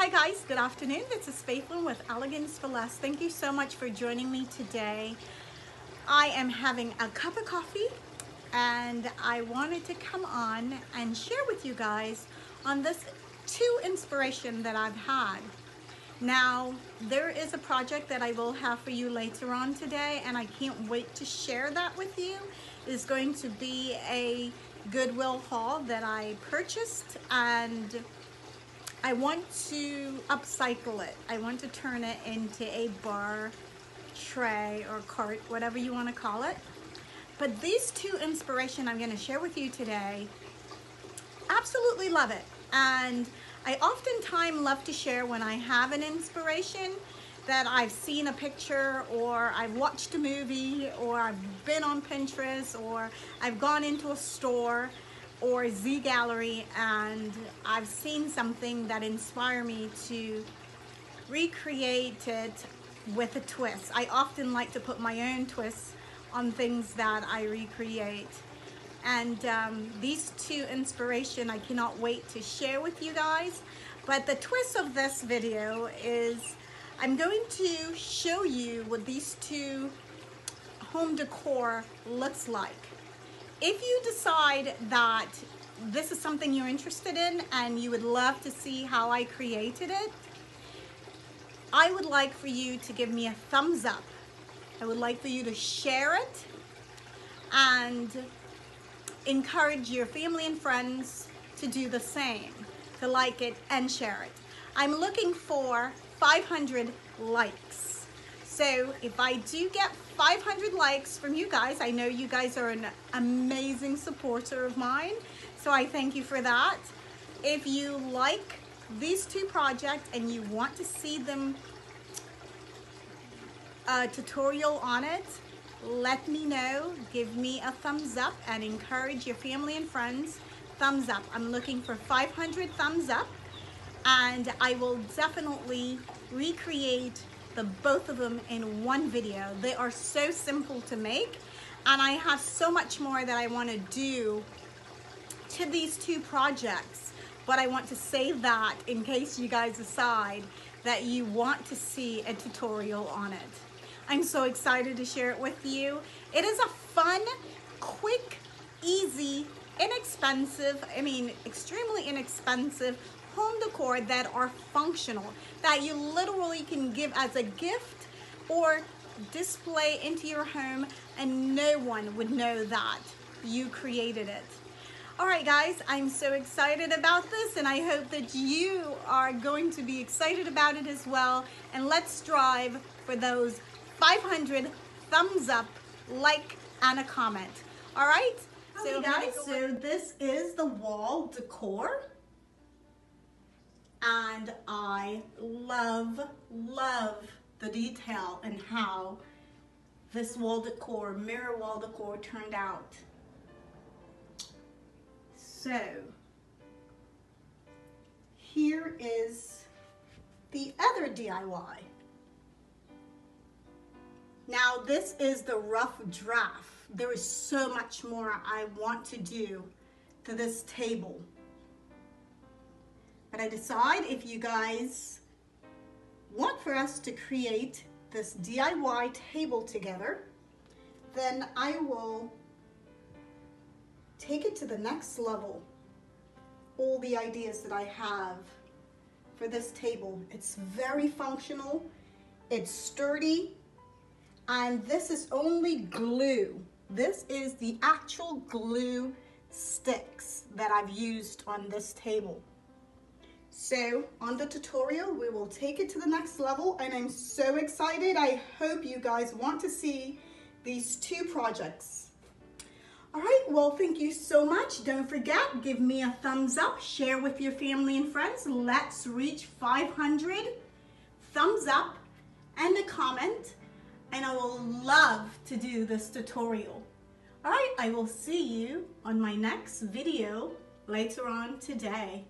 Hi guys, good afternoon. This is Faithlyn with Elegance for Less. Thank you so much for joining me today. I am having a cup of coffee and I wanted to come on and share with you guys on this inspiration that I've had. Now, there is a project that I will have for you later on today and I can't wait to share that with you. It's going to be a Goodwill haul that I purchased, and I want to upcycle it. I want to turn it into a bar, tray, or cart, whatever you want to call it. But these two inspiration I'm going to share with you today, absolutely love it. And I oftentimes love to share when I have an inspiration that I've seen a picture, or I've watched a movie, or I've been on Pinterest, or I've gone into a store or Z Gallery and I've seen something that inspired me to recreate it with a twist. I often like to put my own twists on things that I recreate. And these two inspiration I cannot wait to share with you guys. But the twist of this video is I'm going to show you what these two home decor looks like. If you decide that this is something you're interested in and you would love to see how I created it, I would like for you to give me a thumbs up. I would like for you to share it and encourage your family and friends to do the same, to like it and share it. I'm looking for 500 likes. So if I do get 500 likes from you guys, I know you guys are an amazing supporter of mine, so I thank you for that. If you like these two projects and you want to see them a tutorial on it, let me know. Give me a thumbs up and encourage your family and friends. Thumbs up. I'm looking for 500 thumbs up, and I will definitely recreate the both of them in one video. They are so simple to make, and I have so much more that I want to do to these two projects, but I want to save that in case you guys decide that you want to see a tutorial on it. I'm so excited to share it with you. It is a fun, quick, easy, inexpensive, extremely inexpensive home decor that are functional, that you literally can give as a gift or display into your home and no one would know that you created it. All right guys, I'm so excited about this and I hope that you are going to be excited about it as well, and let's strive for those 500 thumbs up, like, and a comment. All right, so guys, so this is the wall decor. And I love the detail and how this wall decor, mirror wall decor, turned out. So here is the other DIY. Now this is the rough draft. There is so much more I want to do to this table. But I decide if you guys want for us to create this DIY table together, then I will take it to the next level. All the ideas that I have for this table. It's very functional, it's sturdy, and this is only glue. This is the actual glue sticks that I've used on this table. So on the tutorial, we will take it to the next level, and I'm so excited. I hope you guys want to see these two projects. All right, well, thank you so much. Don't forget, give me a thumbs up, share with your family and friends. Let's reach 500 thumbs up and a comment, and I will love to do this tutorial. All right, I will see you on my next video later on today.